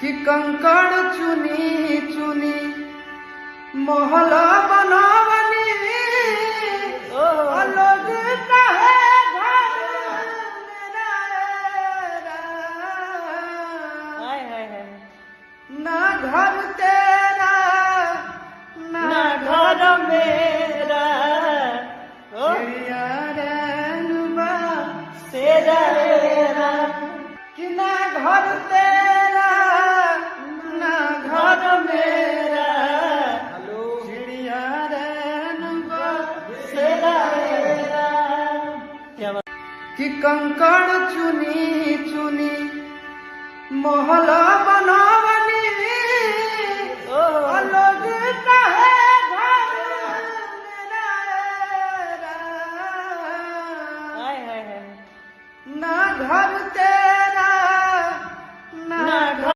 कि कंकड़ चुनी चुनी मोहल्ला बनावनी लोग कहे घर मेरा ना घर तेरा ना घर मेरा चिड़िया रेनुबा सेरा रेरा कि ना घर तेरा ना घर मेरा चिड़िया रेनुबा सेरा रेरा कि कंकड़ चुनी चुनी मोहल्ला